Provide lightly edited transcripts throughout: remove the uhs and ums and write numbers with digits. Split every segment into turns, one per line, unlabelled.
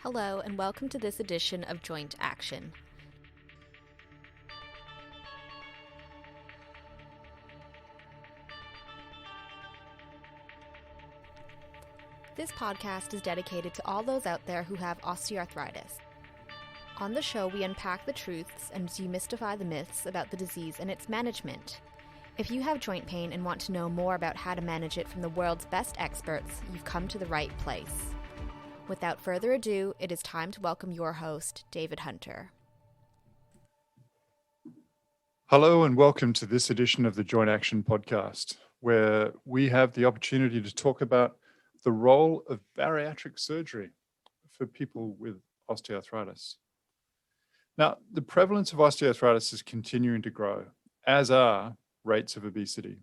Hello, and welcome to this edition of Joint Action. This podcast is dedicated to all those out there who have osteoarthritis. On the show, we unpack the truths and demystify the myths about the disease and its management. If you have joint pain and want to know more about how to manage it from the world's best experts, you've come to the right place. Without further ado, it is time to welcome your host, David Hunter.
Hello and welcome to this edition of the Joint Action podcast, where we have the opportunity to talk about the role of bariatric surgery for people with osteoarthritis. Now, the prevalence of osteoarthritis is continuing to grow, as are rates of obesity.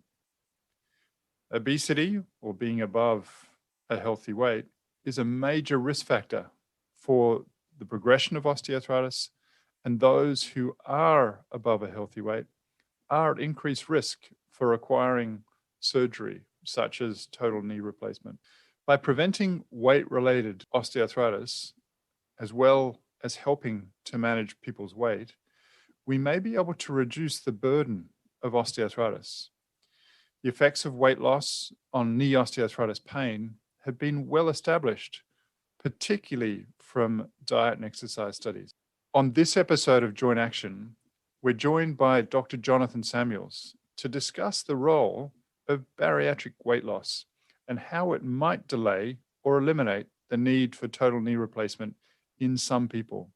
Obesity, or being above a healthy weight, is a major risk factor for the progression of osteoarthritis, and those who are above a healthy weight are at increased risk for requiring surgery, such as total knee replacement. By preventing weight-related osteoarthritis, as well as helping to manage people's weight, we may be able to reduce the burden of osteoarthritis. The effects of weight loss on knee osteoarthritis pain have been well established, particularly from diet and exercise studies. On this episode of Joint Action, we're joined by Dr. Jonathan Samuels to discuss the role of bariatric weight loss and how it might delay or eliminate the need for total knee replacement in some people.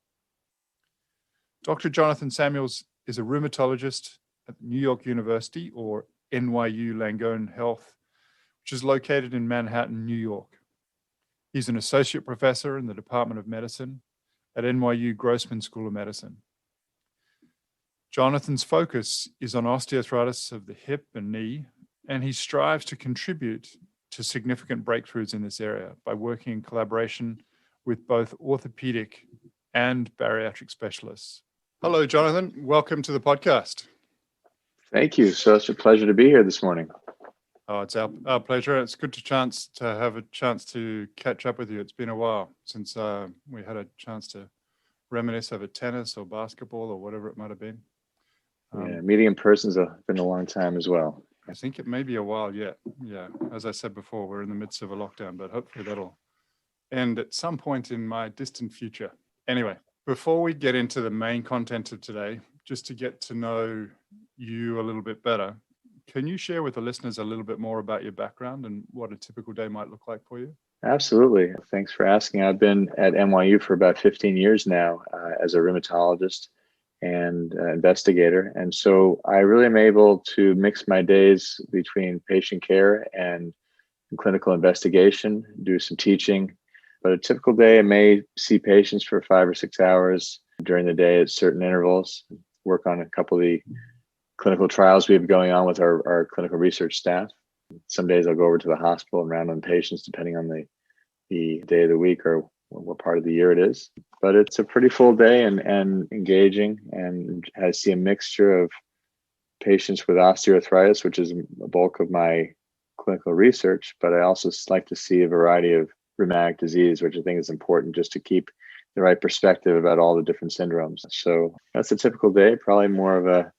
Dr. Jonathan Samuels is a rheumatologist at New York University, or NYU Langone Health, which is located in Manhattan, New York. He's an associate professor in the Department of Medicine at NYU Grossman School of Medicine. Jonathan's focus is on osteoarthritis of the hip and knee, and he strives to contribute to significant breakthroughs in this area by working in collaboration with both orthopaedic and bariatric specialists. Hello, Jonathan. Welcome to the podcast.
Thank you. So it's a pleasure to be here this morning.
Oh, it's our pleasure. It's good to have a chance to catch up with you. It's been a while since we had a chance to reminisce over tennis or basketball or whatever it might have been.
Meeting in person's been a long time as well.
I think it may be a while yet. Yeah, as I said before, we're in the midst of a lockdown, but hopefully that'll end at some point in my distant future. Anyway, before we get into the main content of today, just to get to know you a little bit better, can you share with the listeners a little bit more about your background and what a typical day might look like for you?
Absolutely. Thanks for asking. I've been at NYU for about 15 years now as a rheumatologist and investigator. And so I really am able to mix my days between patient care and clinical investigation, do some teaching. But a typical day, I may see patients for 5 or 6 hours during the day at certain intervals, work on a couple of the clinical trials we have going on with our clinical research staff. Some days I'll go over to the hospital and round on patients depending on the day of the week or what part of the year it is. But it's a pretty full day and engaging, and I see a mixture of patients with osteoarthritis, which is a bulk of my clinical research, but I also like to see a variety of rheumatic disease, which I think is important just to keep the right perspective about all the different syndromes. So that's a typical day, probably more of a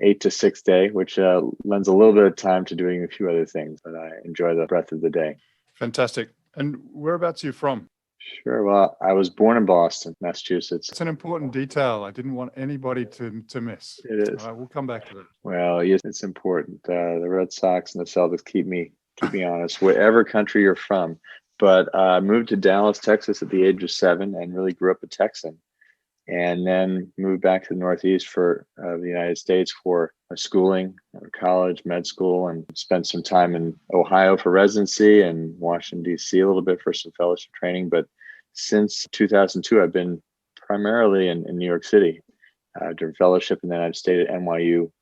8 to 6 day, which lends a little bit of time to doing a few other things, but I enjoy the breadth of the day.
Fantastic. And whereabouts are you from?
Sure. Well, I was born in Boston, Massachusetts.
It's an important detail I didn't want anybody to miss.
It is.
We'll come back to that.
Well, yes, it's important. The Red Sox and the Celtics keep me honest, wherever country you're from. But I moved to Dallas, Texas at the age of 7 and really grew up a Texan. And then moved back to the Northeast for the United States for schooling, college, med school, and spent some time in Ohio for residency and Washington, D.C. a little bit for some fellowship training. But since 2002, I've been primarily in New York City during fellowship, and then I've stayed at NYU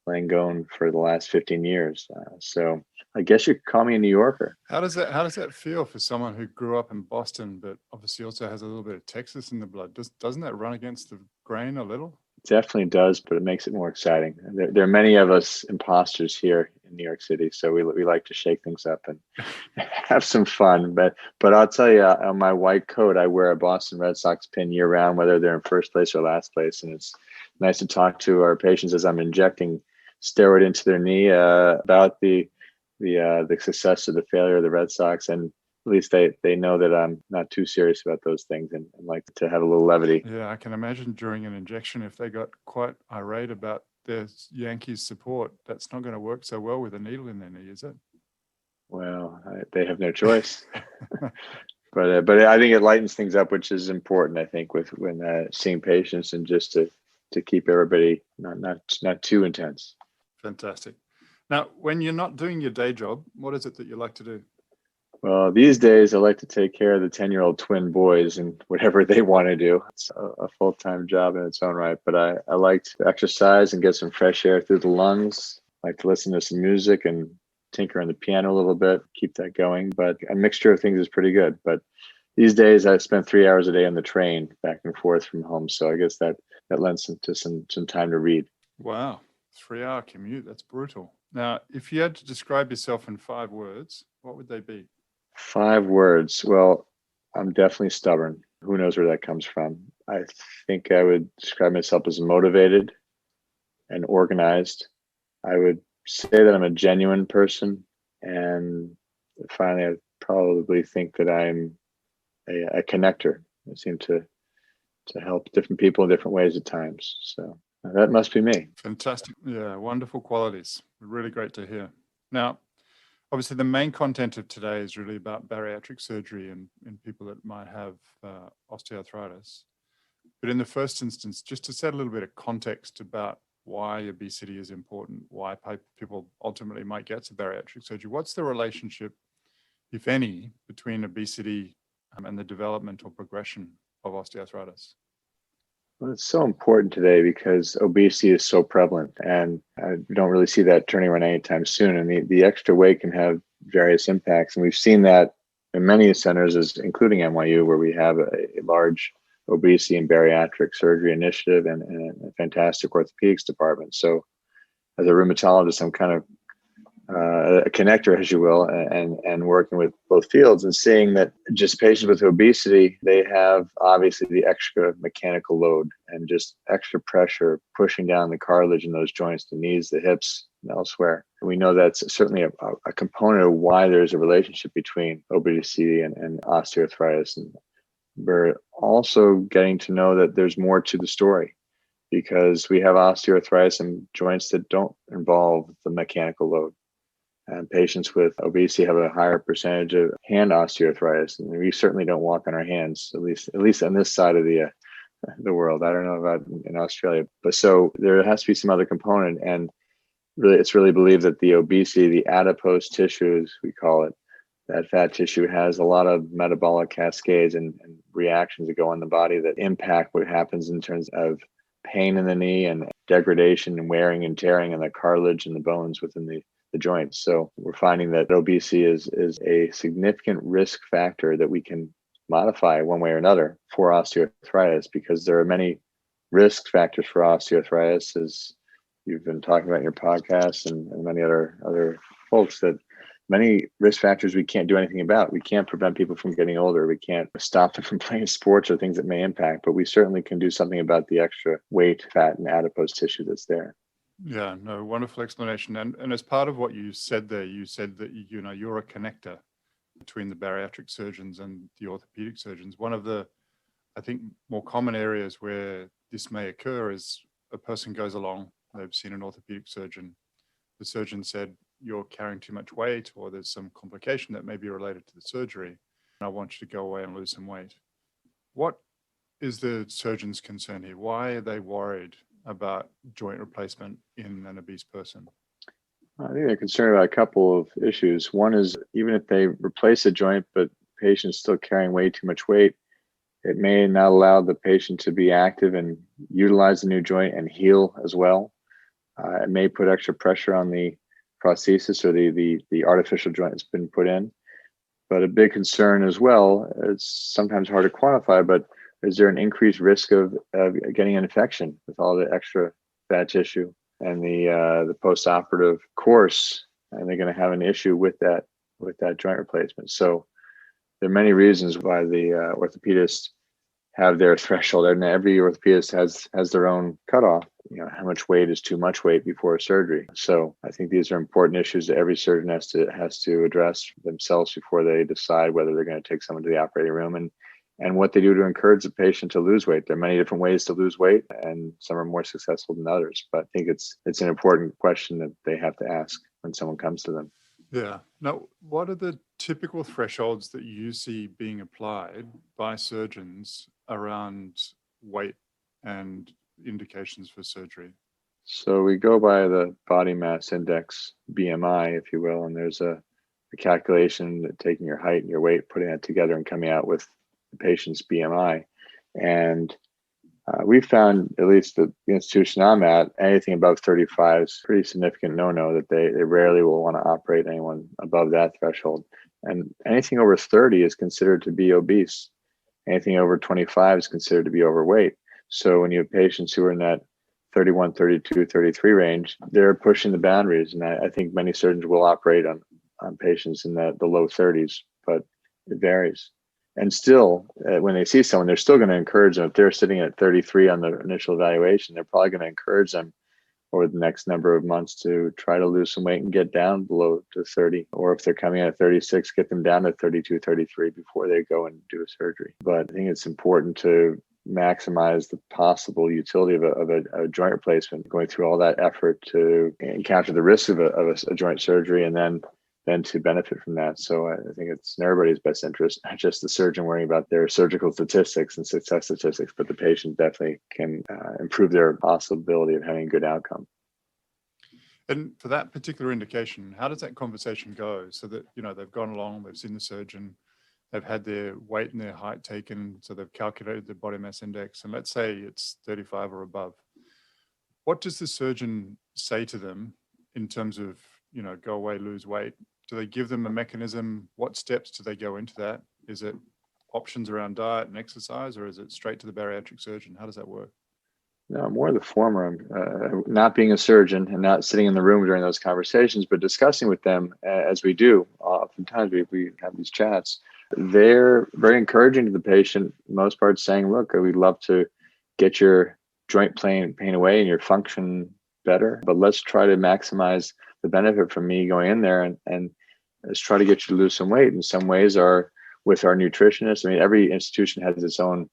Langone for the last 15 years. So I guess you could call me a New Yorker.
How does that feel for someone who grew up in Boston, but obviously also has a little bit of Texas in the blood? Doesn't that run against the grain a little?
It definitely does, but it makes it more exciting. There are many of us imposters here New York City. So we like to shake things up and have some fun. But I'll tell you, on my white coat, I wear a Boston Red Sox pin year round, whether they're in first place or last place. And it's nice to talk to our patients as I'm injecting steroid into their knee about the success or the failure of the Red Sox, and at least they know that I'm not too serious about those things and like to have a little levity.
Yeah, I can imagine during an injection, if they got quite irate about their Yankees support, that's not going to work so well with a needle in their knee, is it?
Well, they have no choice. But I think it lightens things up, which is important, I think, when seeing patients, and just to keep everybody not too intense.
Fantastic. Now, when you're not doing your day job, what is it that you like to do?
Well, these days I like to take care of the 10-year-old twin boys and whatever they want to do. It's a full-time job in its own right, but I like to exercise and get some fresh air through the lungs. I like to listen to some music and tinker on the piano a little bit, keep that going. But a mixture of things is pretty good. But these days I spend 3 hours a day on the train back and forth from home. So I guess that lends to some time to read.
Wow, 3-hour commute, that's brutal. Now, if you had to describe yourself in 5 words, what would they be?
5 words. Well, I'm definitely stubborn. Who knows where that comes from? I think I would describe myself as motivated and organized. I would say that I'm a genuine person. And finally, I probably think that I'm a connector. I seem to help different people in different ways at times. So that must be me.
Fantastic. Yeah, wonderful qualities. Really great to hear. Now, obviously, the main content of today is really about bariatric surgery in people that might have osteoarthritis. But in the first instance, just to set a little bit of context about why obesity is important, why people ultimately might get to bariatric surgery, what's the relationship, if any, between obesity and the development or progression of osteoarthritis?
Well, it's so important today because obesity is so prevalent, and I don't really see that turning around anytime soon. And the extra weight can have various impacts. And we've seen that in many centers, including NYU, where we have a large obesity and bariatric surgery initiative and a fantastic orthopedics department. So as a rheumatologist, I'm kind of a connector, as you will, and working with both fields and seeing that just patients with obesity, they have obviously the extra mechanical load and just extra pressure pushing down the cartilage in those joints, the knees, the hips, and elsewhere. And we know that's certainly a component of why there's a relationship between obesity and osteoarthritis. And we're also getting to know that there's more to the story, because we have osteoarthritis in joints that don't involve the mechanical load. And patients with obesity have a higher percentage of hand osteoarthritis, and we certainly don't walk on our hands, at least on this side of the world. I don't know about in Australia, but so there has to be some other component. And really, it's really believed that the obesity, the adipose tissue, as we call it, that fat tissue has a lot of metabolic cascades and reactions that go on the body that impact what happens in terms of pain in the knee and degradation and wearing and tearing in the cartilage and the bones within the joints. So we're finding that obesity is a significant risk factor that we can modify one way or another for osteoarthritis, because there are many risk factors for osteoarthritis, as you've been talking about in your podcast and many other folks, that many risk factors we can't do anything about. We can't prevent people from getting older. We can't stop them from playing sports or things that may impact, but we certainly can do something about the extra weight, fat, and adipose tissue that's there.
Yeah, no, wonderful explanation. And as part of what you said there, you said that, you're a connector between the bariatric surgeons and the orthopedic surgeons. One of the, I think, more common areas where this may occur is a person goes along, they've seen an orthopedic surgeon. The surgeon said, you're carrying too much weight, or there's some complication that may be related to the surgery, and I want you to go away and lose some weight. What is the surgeon's concern here? Why are they worried about joint replacement in an obese person?
I think they're concerned about a couple of issues. One is, even if they replace a joint, but the patient's still carrying way too much weight, it may not allow the patient to be active and utilize the new joint and heal as well. It may put extra pressure on the prosthesis or the artificial joint that's been put in. But a big concern as well, it's sometimes hard to quantify, but is there an increased risk of getting an infection with all the extra fat tissue and the post-operative course and they're going to have an issue with that joint replacement. So there are many reasons why the orthopedists have their threshold, and every orthopedist has their own cutoff. How much weight is too much weight before surgery? So I think these are important issues that every surgeon has to address themselves before they decide whether they're going to take someone to the operating room, and what they do to encourage the patient to lose weight. There are many different ways to lose weight, and some are more successful than others. But I think it's an important question that they have to ask when someone comes to them.
Yeah. Now, what are the typical thresholds that you see being applied by surgeons around weight and indications for surgery?
So we go by the body mass index, BMI, if you will, and there's a calculation that taking your height and your weight, putting that together and coming out with the patient's BMI. And we found, at least the institution I'm at, anything above 35 is pretty significant no-no, that they rarely will want to operate anyone above that threshold. And anything over 30 is considered to be obese. Anything over 25 is considered to be overweight. So when you have patients who are in that 31, 32, 33 range, they're pushing the boundaries. And I think many surgeons will operate on patients in the low 30s, but it varies. And still, when they see someone, they're still going to encourage them. If they're sitting at 33 on the initial evaluation, they're probably going to encourage them over the next number of months to try to lose some weight and get down below to 30. Or if they're coming in at 36, get them down to 32, 33 before they go and do a surgery. But I think it's important to maximize the possible utility of a joint replacement, going through all that effort to encounter the risks of a joint surgery, and then to benefit from that. So I think it's in everybody's best interest, not just the surgeon worrying about their surgical statistics and success statistics, but the patient definitely can improve their possibility of having a good outcome.
And for that particular indication, how does that conversation go? So that, they've gone along, they've seen the surgeon, they've had their weight and their height taken, so they've calculated their body mass index, and let's say it's 35 or above. What does the surgeon say to them in terms of, go away, lose weight? Do they give them a mechanism? What steps do they go into that? Is it options around diet and exercise, or is it straight to the bariatric surgeon? How does that work?
No, more the former. Not being a surgeon and not sitting in the room during those conversations, but discussing with them as we do. Oftentimes we have these chats. They're very encouraging to the patient, most part saying, look, we'd love to get your joint pain away and your function better, but let's try to maximize the benefit from me going in there and let's try to get you to lose some weight. In some ways are with our nutritionist. I mean, every institution has its own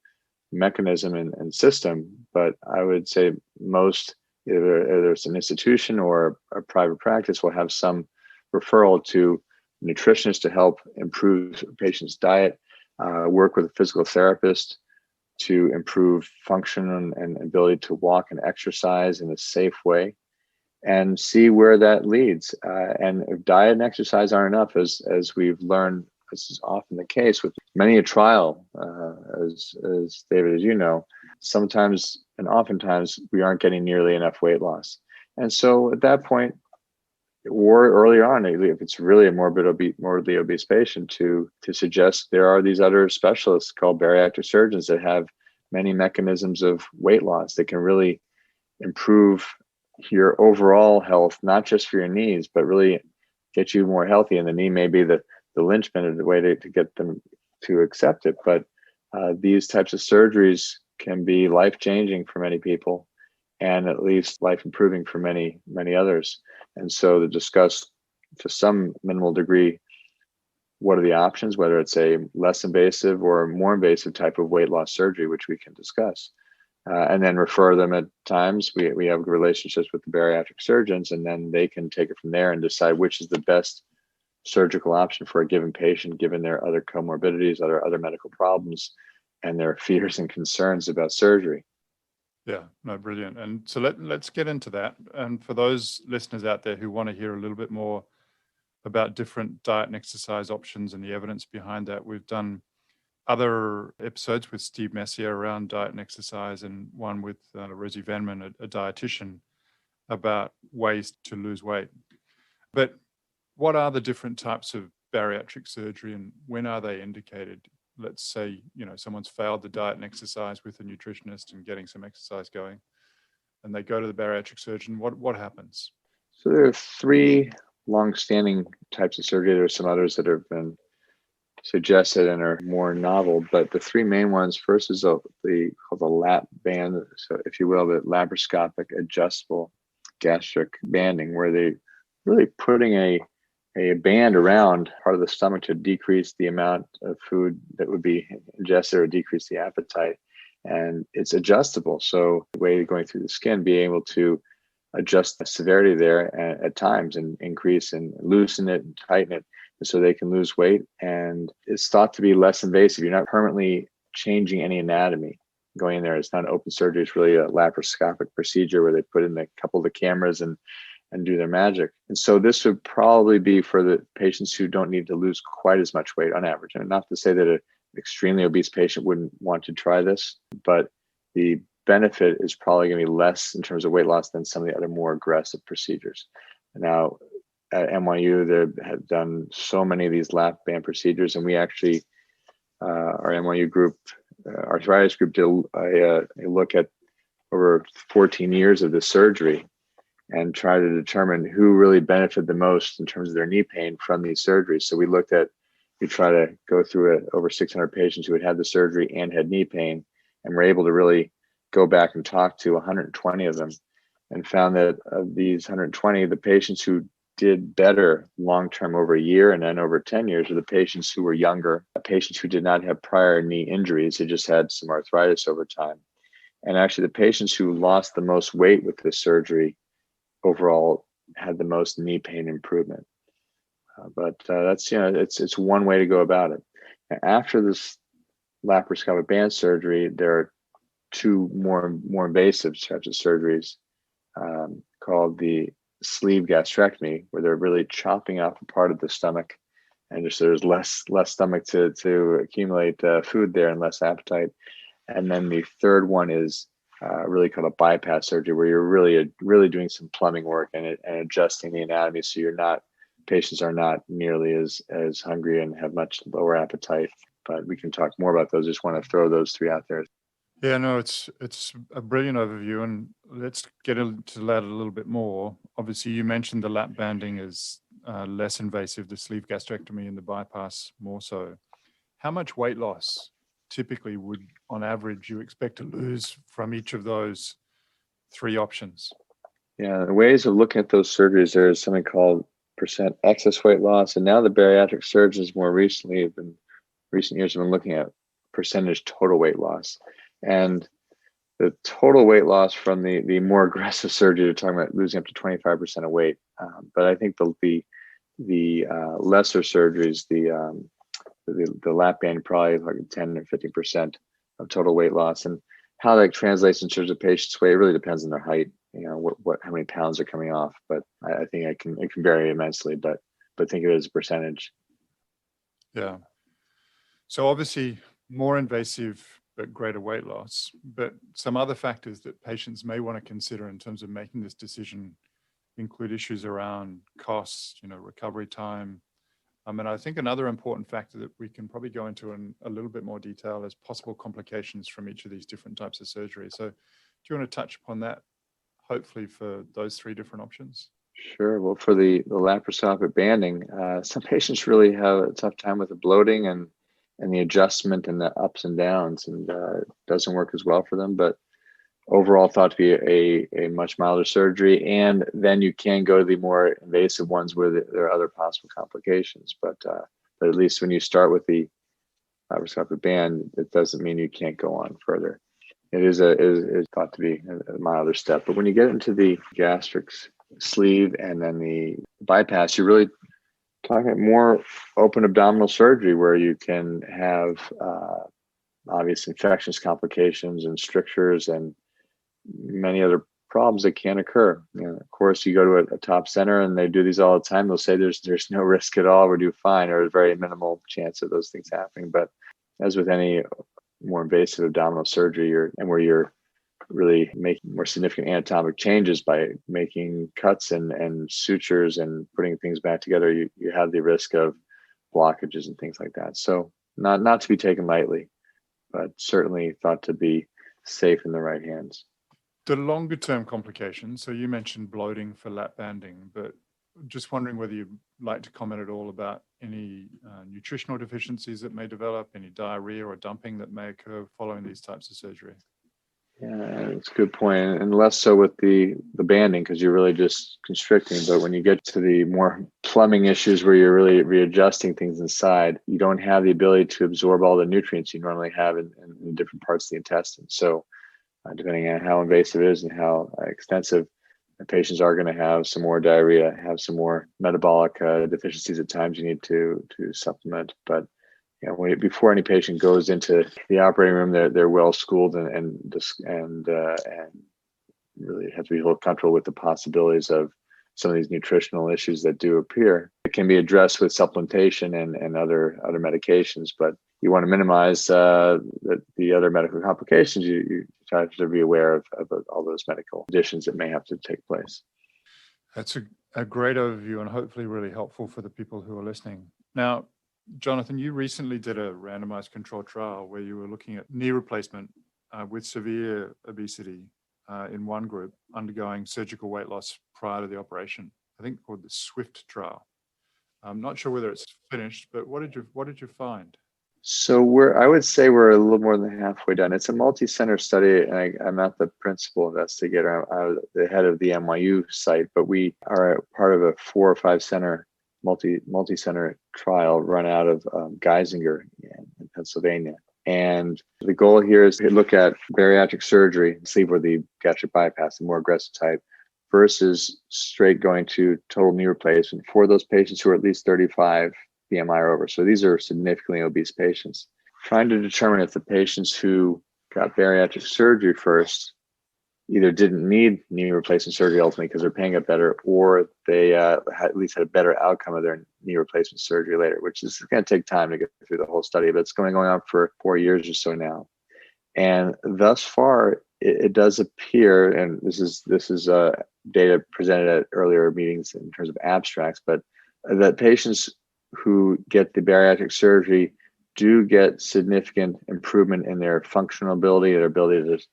mechanism and system, but I would say most, either it's an institution or a private practice, will have some referral to nutritionists to help improve a patient's diet, work with a physical therapist to improve function and ability to walk and exercise in a safe way, and see where that leads. And if diet and exercise aren't enough, as we've learned, this is often the case with many a trial, as David, as you know, sometimes and oftentimes we aren't getting nearly enough weight loss. And so at that point, or earlier on, if it's really a morbidly obese patient, to suggest there are these other specialists called bariatric surgeons that have many mechanisms of weight loss that can really improve your overall health, not just for your knees, but really get you more healthy. And the knee may be the linchpin of the way to get them to accept it. But these types of surgeries can be life-changing for many people, and at least life-improving for many, many others. And so to discuss to some minimal degree, what are the options, whether it's a less invasive or more invasive type of weight loss surgery, which we can discuss. And then refer them at times. We have relationships with the bariatric surgeons, and then they can take it from there and decide which is the best surgical option for a given patient, given their other comorbidities, other medical problems, and their fears and concerns about surgery.
Yeah, no, brilliant. And so let's get into that. And for those listeners out there who want to hear a little bit more about different diet and exercise options and the evidence behind that, we've done other episodes with Steve Messier around diet and exercise, and one with Rosie Vanman, a dietitian, about ways to lose weight. But what are the different types of bariatric surgery, and when are they indicated? Let's say, someone's failed the diet and exercise with a nutritionist and getting some exercise going, and they go to the bariatric surgeon. What happens?
So there are three long-standing types of surgery. There are some others that have been suggested and are more novel, but the three main ones, first is called the lap band, so if you will, the laparoscopic adjustable gastric banding, where they really putting a band around part of the stomach to decrease the amount of food that would be ingested or decrease the appetite. And it's adjustable. So the way going through the skin, be able to adjust the severity there at times and increase and loosen it and tighten it so they can lose weight. And it's thought to be less invasive. You're not permanently changing any anatomy going in there. It's not open surgery. It's really a laparoscopic procedure where they put in a couple of the cameras and do their magic. And so this would probably be for the patients who don't need to lose quite as much weight on average. And not to say that an extremely obese patient wouldn't want to try this, but the benefit is probably going to be less in terms of weight loss than some of the other more aggressive procedures. Now, at NYU, they have done so many of these lap band procedures, and we actually, our NYU group, arthritis group, did a look at over 14 years of this surgery and try to determine who really benefited the most in terms of their knee pain from these surgeries. So we try to go through over 600 patients who had had the surgery and had knee pain, and we're able to really go back and talk to 120 of them, and found that of these 120, the patients who did better long-term over a year and then over 10 years are the patients who were younger, patients who did not have prior knee injuries, they just had some arthritis over time. And actually the patients who lost the most weight with this surgery overall had the most knee pain improvement. But that's, it's one way to go about it. After this laparoscopic band surgery, there are two more invasive types of surgeries called the sleeve gastrectomy, where they're really chopping off a part of the stomach, and just there's less stomach to accumulate food there and less appetite. And then the third one is really called a bypass surgery, where you're really doing some plumbing work and adjusting the anatomy, so patients are not nearly as hungry and have much lower appetite. But we can talk more about those. Just want to throw those three out there.
Yeah, no, it's a brilliant overview, and let's get into that a little bit more. Obviously, you mentioned the lap banding is less invasive, the sleeve gastrectomy and the bypass more so. How much weight loss typically would, on average, you expect to lose from each of those three options? Yeah,
the ways of looking at those surgeries, there's something called percent excess weight loss, and now the bariatric surgeons more recent years have been looking at percentage total weight loss. And the total weight loss from the more aggressive surgery, you're talking about losing up to 25% of weight. But I think the lesser surgeries, the lap band, probably like 10 or 15% of total weight loss. And how that translates in terms of patients' weight, it really depends on their height. How many pounds are coming off. But I think it can vary immensely. But think of it as a percentage.
Yeah. So obviously more invasive, but greater weight loss. But some other factors that patients may want to consider in terms of making this decision include issues around costs, recovery time. And I think another important factor that we can probably go into in a little bit more detail is possible complications from each of these different types of surgery. So do you want to touch upon that, hopefully, for those three different options?
Sure. Well, for the laparoscopic banding, some patients really have a tough time with the bloating and the adjustment and the ups and downs, and it doesn't work as well for them. But overall, thought to be a much milder surgery. And then you can go to the more invasive ones where there are other possible complications. But at least when you start with the laparoscopic band, it doesn't mean you can't go on further. It is thought to be a milder step. But when you get into the gastric sleeve and then the bypass, you're really talking more open abdominal surgery, where you can have obvious infectious complications and strictures and many other problems that can occur. Of course, you go to a top center and they do these all the time. They'll say there's no risk at all, we're doing fine, or a very minimal chance of those things happening. But as with any more invasive abdominal surgery, where you're really making more significant anatomic changes by making cuts and sutures and putting things back together, you have the risk of blockages and things like that. So not to be taken lightly, but certainly thought to be safe in the right hands.
The longer term complications, so you mentioned bloating for lap banding, but just wondering whether you'd like to comment at all about any nutritional deficiencies that may develop, any diarrhea or dumping that may occur following these types of surgery.
Yeah, it's a good point, and less so with the banding because you're really just constricting. But when you get to the more plumbing issues where you're really readjusting things inside, you don't have the ability to absorb all the nutrients you normally have in different parts of the intestine. So depending on how invasive it is and how extensive, the patients are going to have some more diarrhea, have some more metabolic deficiencies at times you need to supplement. But before any patient goes into the operating room, they're well schooled and really have to be a little comfortable with the possibilities of some of these nutritional issues that do appear. It can be addressed with supplementation and other medications, but you want to minimize the other medical complications. You try to be aware of all those medical conditions that may have to take place.
That's a great overview and hopefully really helpful for the people who are listening. Now, Jonathan, you recently did a randomized controlled trial where you were looking at knee replacement with severe obesity in one group undergoing surgical weight loss prior to the operation. I think called the SWIFT trial. I'm not sure whether it's finished, but what did you find?
So I would say we're a little more than halfway done. It's a multi-center study, and I'm not the principal investigator. I'm the head of the NYU site, but we are part of a 4 or 5 center multi-center trial run out of Geisinger in Pennsylvania. And the goal here is to look at bariatric surgery, sleeve or the gastric bypass, the more aggressive type, versus straight going to total knee replacement for those patients who are at least 35 BMI or over. So these are significantly obese patients. Trying to determine if the patients who got bariatric surgery first either didn't need knee replacement surgery ultimately because their pain got better, or they at least had a better outcome of their knee replacement surgery later, which is going to take time to get through the whole study, but it's going on for 4 years or so now. And thus far, it does appear, and this is data presented at earlier meetings in terms of abstracts, but that patients who get the bariatric surgery do get significant improvement in their functional ability, their ability to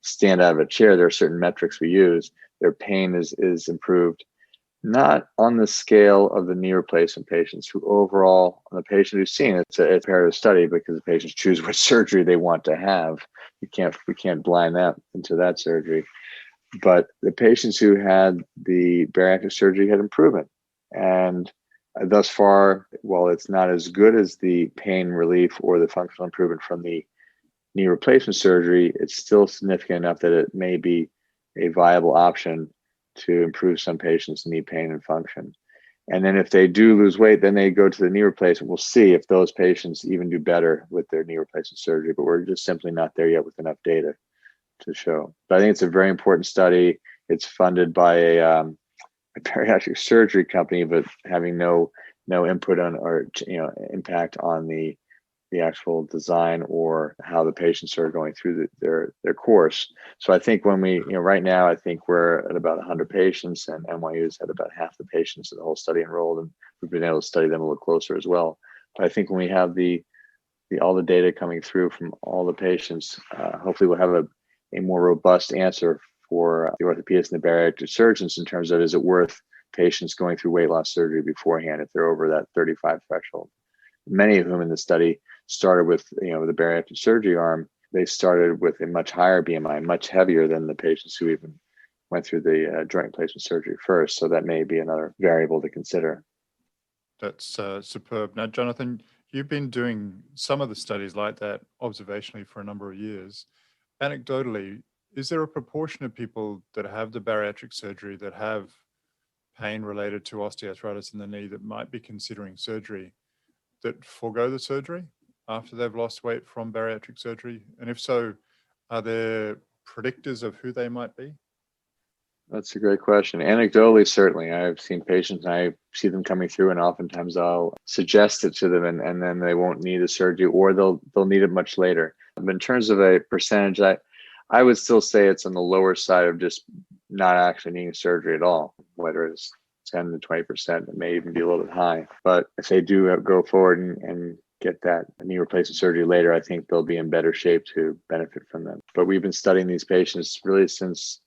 stand out of a chair. There are certain metrics we use. Their pain is improved, not on the scale of the knee replacement patients who overall, on the patient who's seen, it's a comparative study because the patients choose which surgery they want to have. We can't blind that into that surgery. But the patients who had the bariatric surgery had improvement. And thus far, while it's not as good as the pain relief or the functional improvement from the knee replacement surgery, it's still significant enough that it may be a viable option to improve some patients' knee pain and function. And then if they do lose weight, then they go to the knee replacement. We'll see if those patients even do better with their knee replacement surgery, but we're just simply not there yet with enough data to show. But I think it's a very important study. It's funded by a bariatric surgery company, but having no input on or impact on the actual design or how the patients are going through their course. So I think when we, right now, I think we're at about 100 patients, and NYU's had about half the patients in the whole study enrolled, and we've been able to study them a little closer as well. But I think when we have all the data coming through from all the patients, hopefully we'll have a more robust answer for the orthopedists and the bariatric surgeons in terms of, is it worth patients going through weight loss surgery beforehand if they're over that 35 threshold. Many of whom in the study started with, the bariatric surgery arm. They started with a much higher BMI, much heavier than the patients who even went through the joint replacement surgery first. So that may be another variable to consider.
That's superb. Now, Jonathan, you've been doing some of the studies like that observationally for a number of years. Anecdotally, is there a proportion of people that have the bariatric surgery that have pain related to osteoarthritis in the knee that might be considering surgery that forego the surgery after they've lost weight from bariatric surgery? And if so, are there predictors of who they might be?
That's a great question. Anecdotally, certainly. I've seen patients, and I see them coming through, and oftentimes I'll suggest it to them, and then they won't need the surgery, or they'll need it much later. But in terms of a percentage, I would still say it's on the lower side of just not actually needing surgery at all, whether it's 10 to 20%, it may even be a little bit high. But if they do go forward and get that knee replacement surgery later, I think they'll be in better shape to benefit from them. But we've been studying these patients really since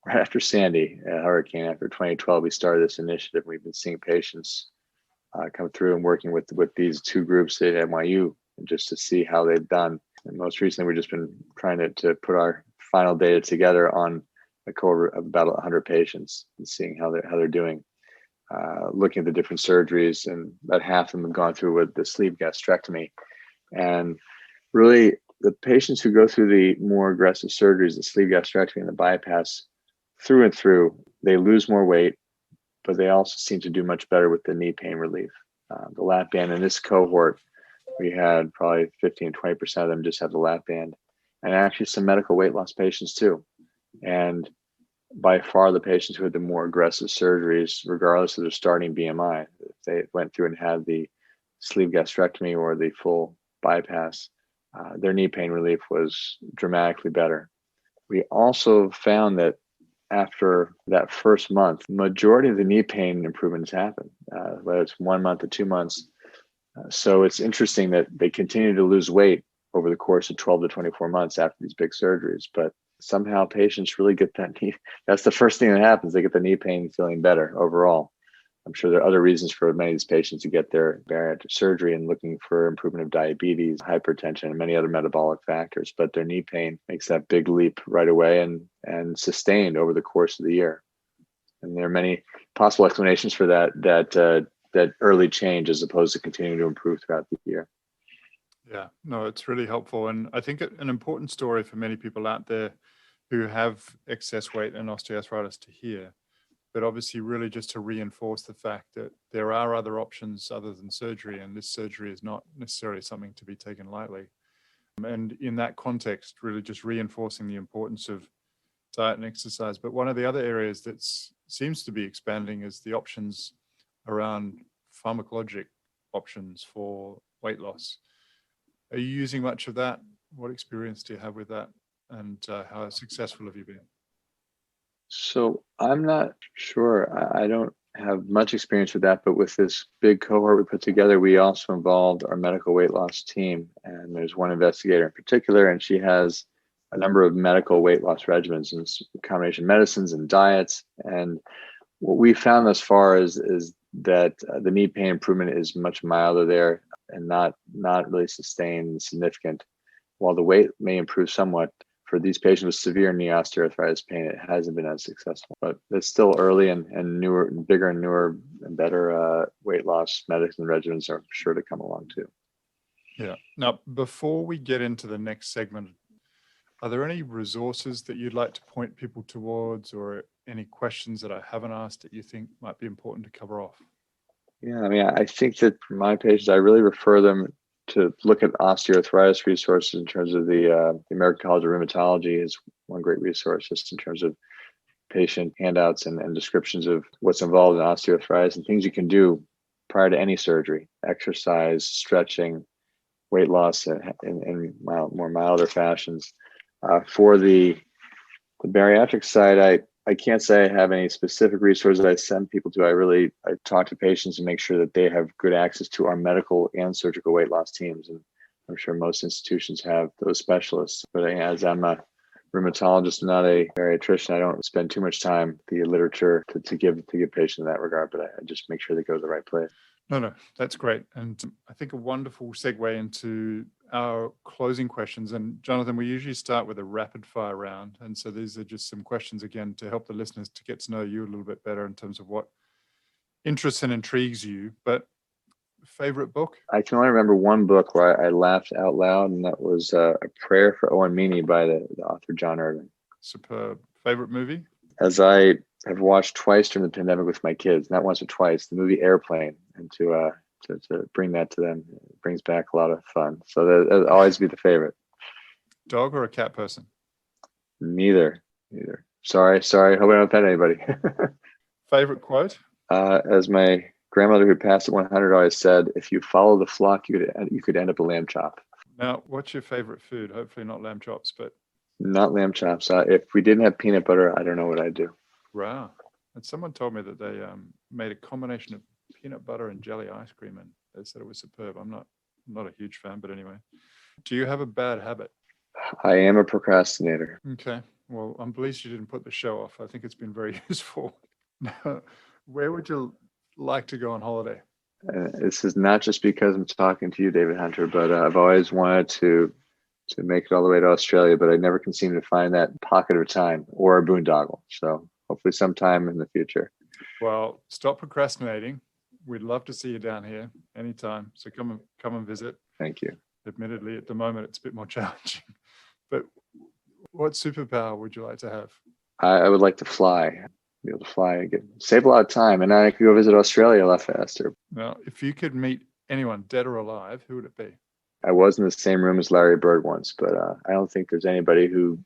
right after Sandy, hurricane, after 2012, we started this initiative. We've been seeing patients come through and working with these two groups at NYU just to see how they've done. And most recently, we've just been trying to put our final data together on a cohort of about 100 patients and seeing how they're doing. Looking at the different surgeries, and about half of them have gone through with the sleeve gastrectomy. And really, the patients who go through the more aggressive surgeries, the sleeve gastrectomy and the bypass, through and through, they lose more weight, but they also seem to do much better with the knee pain relief. The lap band in this cohort, we had probably 15, 20% of them just have the lap band, and actually some medical weight loss patients too. And by far the patients who had the more aggressive surgeries, regardless of their starting BMI, if they went through and had the sleeve gastrectomy or the full bypass, their knee pain relief was dramatically better. We also found that after that first month, majority of the knee pain improvements happen, whether it's 1 month or 2 months. So it's interesting that they continue to lose weight over the course of 12 to 24 months after these big surgeries, but somehow patients really get that knee. That's the first thing that happens. They get the knee pain feeling better overall. I'm sure there are other reasons for many of these patients to get their bariatric surgery and looking for improvement of diabetes, hypertension, and many other metabolic factors. But their knee pain makes that big leap right away and sustained over the course of the year. And there are many possible explanations for that early change as opposed to continuing to improve throughout the year.
Yeah, no, it's really helpful. And I think an important story for many people out there who have excess weight and osteoarthritis to hear, but obviously really just to reinforce the fact that there are other options other than surgery, and this surgery is not necessarily something to be taken lightly. And in that context, really just reinforcing the importance of diet and exercise. But one of the other areas that seems to be expanding is the options around pharmacologic options for weight loss. Are you using much of that? What experience do you have with that? And how successful have you been?
So I'm not sure. I don't have much experience with that, but with this big cohort we put together, we also involved our medical weight loss team. And there's one investigator in particular, and she has a number of medical weight loss regimens and combination medicines and diets. And what we found thus far is that the knee pain improvement is much milder there and not really sustained and significant. While the weight may improve somewhat, for these patients with severe knee osteoarthritis pain, it hasn't been as successful. But it's still early, and newer, and bigger and newer and better weight loss medicine regimens are sure to come along too.
Yeah. Now, before we get into the next segment, are there any resources that you'd like to point people towards, or any questions that I haven't asked that you think might be important to cover off?
Yeah, I mean, I think that for my patients, I really refer them to look at Osteoarthritis Resources in terms of the American College of Rheumatology is one great resource just in terms of patient handouts and descriptions of what's involved in osteoarthritis and things you can do prior to any surgery: exercise, stretching, weight loss in more milder fashions. For the bariatric side, I can't say I have any specific resources I send people to. I talk to patients and make sure that they have good access to our medical and surgical weight loss teams. And I'm sure most institutions have those specialists. But as I'm a rheumatologist, not a bariatrician, I don't spend too much time the literature to give patients in that regard. But I just make sure they go to the right place.
No, that's great. And I think a wonderful segue into our closing questions. And Jonathan, we usually start with a rapid fire round. And so these are just some questions, again, to help the listeners to get to know you a little bit better in terms of what interests and intrigues you. But favorite book? I
can only remember one book where I laughed out loud, and that was A Prayer for Owen Meany by the author John Irving.
Superb. Favorite movie?
As I have watched twice during the pandemic with my kids, not once or twice, the movie Airplane, and to bring that to them brings back a lot of fun. So that'll always be the favorite.
Dog or a cat person?
Neither. Sorry. Hope I don't offend anybody.
Favorite quote?
As my grandmother, who passed at 100, always said, "If you follow the flock, you could end up a lamb chop."
Now, what's your favorite food? Hopefully not lamb chops, but...
Not lamb chops. If we didn't have peanut butter, I don't know what I'd do.
Wow. And someone told me that they made a combination of peanut butter and jelly ice cream, and they said it was superb. I'm not a huge fan, but anyway. Do you have a bad habit?
I am a procrastinator.
Okay. Well, I'm pleased you didn't put the show off. I think it's been very useful. Now, where would you like to go on holiday?
This is not just because I'm talking to you, David Hunter, but I've always wanted to make it all the way to Australia, but I never can seem to find that pocket of time or a boondoggle. So hopefully sometime in the future.
Well, stop procrastinating. We'd love to see you down here anytime. So come and visit.
Thank you.
Admittedly, at the moment, it's a bit more challenging. But what superpower would you like to have?
I would like to fly, be able to fly, save a lot of time, and I could go visit Australia a lot faster.
Now, if you could meet anyone, dead or alive, who would it be?
I was in the same room as Larry Bird once, but I don't think there's anybody who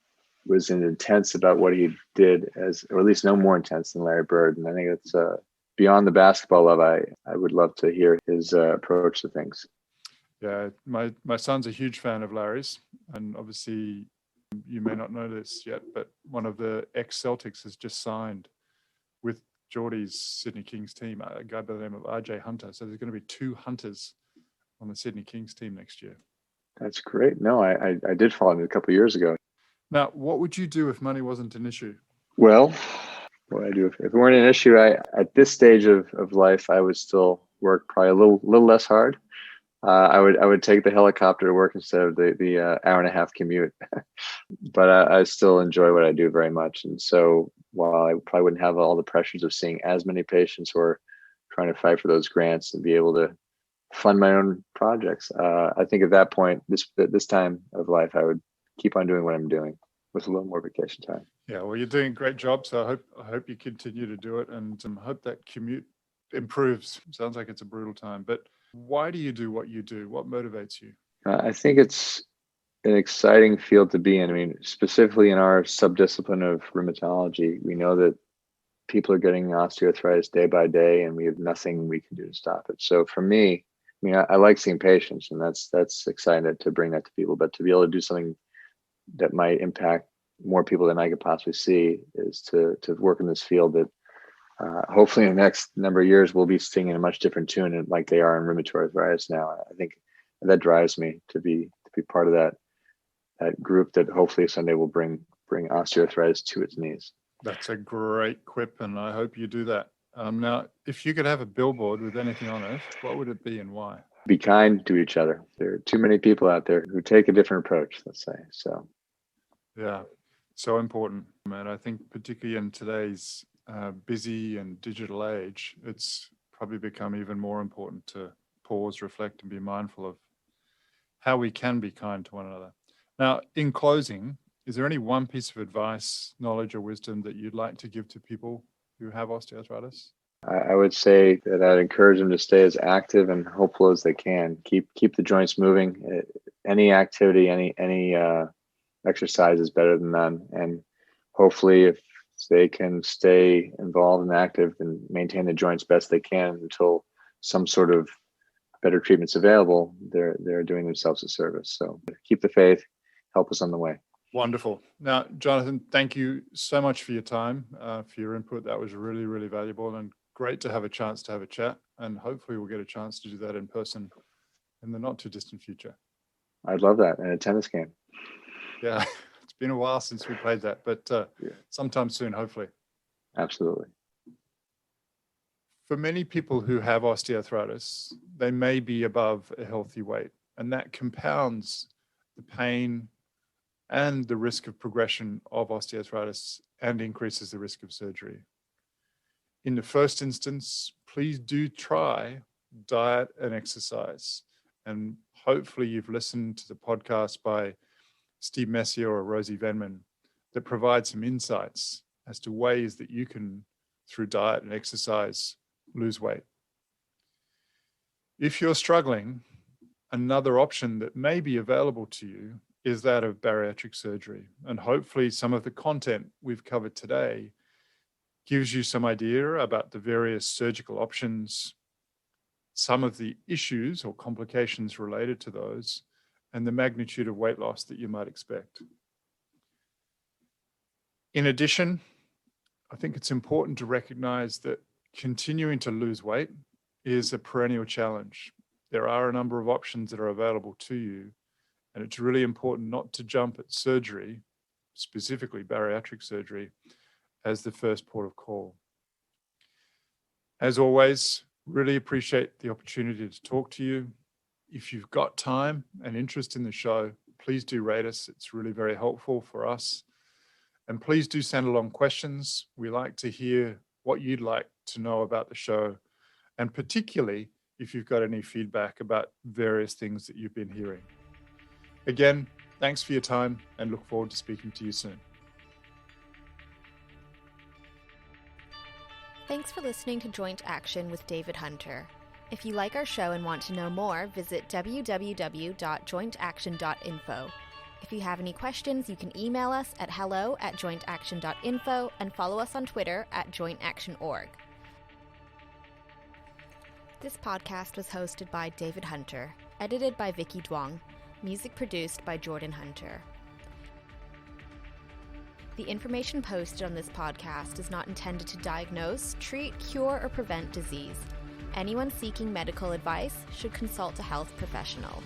was intense about what he did, or at least no more intense than Larry Bird. And I think it's beyond the basketball love. I would love to hear his approach to things.
Yeah, my son's a huge fan of Larry's, and obviously you may not know this yet, but one of the ex-Celtics has just signed with Geordie's Sydney Kings team, a guy by the name of RJ Hunter. So there's going to be 2 Hunters on the Sydney Kings team next year.
That's great. No, I did follow him a couple of years ago.
Now, what would you do if money wasn't an issue?
Well, what would I do if it weren't an issue? At this stage of life, I would still work probably a little less hard. I would take the helicopter to work instead of the hour and a half commute. But I still enjoy what I do very much. And so while I probably wouldn't have all the pressures of seeing as many patients or trying to fight for those grants and be able to fund my own projects, I think at that point, this time of life, I would keep on doing what I'm doing with a little more vacation time.
Yeah, well, you're doing a great job. So I hope you continue to do it, and hope that commute improves. Sounds like it's a brutal time, but why do you do what you do? What motivates you?
I think it's an exciting field to be in. I mean, specifically in our subdiscipline of rheumatology, we know that people are getting osteoarthritis day by day, and we have nothing we can do to stop it. So for me, I mean, I like seeing patients, and that's exciting to bring that to people. But to be able to do something that might impact more people than I could possibly see is to work in this field that hopefully in the next number of years we'll be singing a much different tune like they are in rheumatoid arthritis now. I think that drives me to be part of that group that hopefully someday will bring osteoarthritis to its knees.
That's a great quip, and I hope you do that. Now, if you could have a billboard with anything on it, what would it be and why?
Be kind to each other. There are too many people out there who take a different approach, let's say. So,
yeah, so important. And I think particularly in today's busy and digital age, it's probably become even more important to pause, reflect, and be mindful of how we can be kind to one another. Now, in closing, is there any one piece of advice, knowledge, or wisdom that you'd like to give to people who have osteoarthritis?
I would say that I'd encourage them to stay as active and hopeful as they can. Keep the joints moving. Any activity, any exercise is better than none. And hopefully, if they can stay involved and active and maintain the joints best they can until some sort of better treatment's available, they're doing themselves a service. So keep the faith. Help us on the way.
Wonderful. Now, Jonathan, thank you so much for your time, for your input. That was really, really valuable and great to have a chance to have a chat. And hopefully we'll get a chance to do that in person in the not too distant future.
I'd love that. And a tennis game.
Yeah, it's been a while since we played that, but sometime soon, hopefully.
Absolutely.
For many people who have osteoarthritis, they may be above a healthy weight, and that compounds the pain and the risk of progression of osteoarthritis and increases the risk of surgery. In the first instance, please do try diet and exercise. And hopefully you've listened to the podcast by Steve Messier or Rosie Venman that provide some insights as to ways that you can, through diet and exercise, lose weight. If you're struggling, another option that may be available to you is that of bariatric surgery. And hopefully some of the content we've covered today gives you some idea about the various surgical options, some of the issues or complications related to those, and the magnitude of weight loss that you might expect. In addition, I think it's important to recognize that continuing to lose weight is a perennial challenge. There are a number of options that are available to you, and it's really important not to jump at surgery specifically bariatric surgery, as the first port of call. As always, really appreciate the opportunity to talk to you. If you've got time and interest in the show, please do rate us. It's really very helpful for us. And please do send along questions. We like to hear what you'd like to know about the show, and particularly if you've got any feedback about various things that you've been hearing. Again, thanks for your time and look forward to speaking to you soon.
Thanks for listening to Joint Action with David Hunter. If you like our show and want to know more, visit www.jointaction.info. If you have any questions, you can email us at hello@jointaction.info and follow us on Twitter @jointactionorg. This podcast was hosted by David Hunter, edited by Vicky Duong, music produced by Jordan Hunter. The information posted on this podcast is not intended to diagnose, treat, cure, or prevent disease. Anyone seeking medical advice should consult a health professional.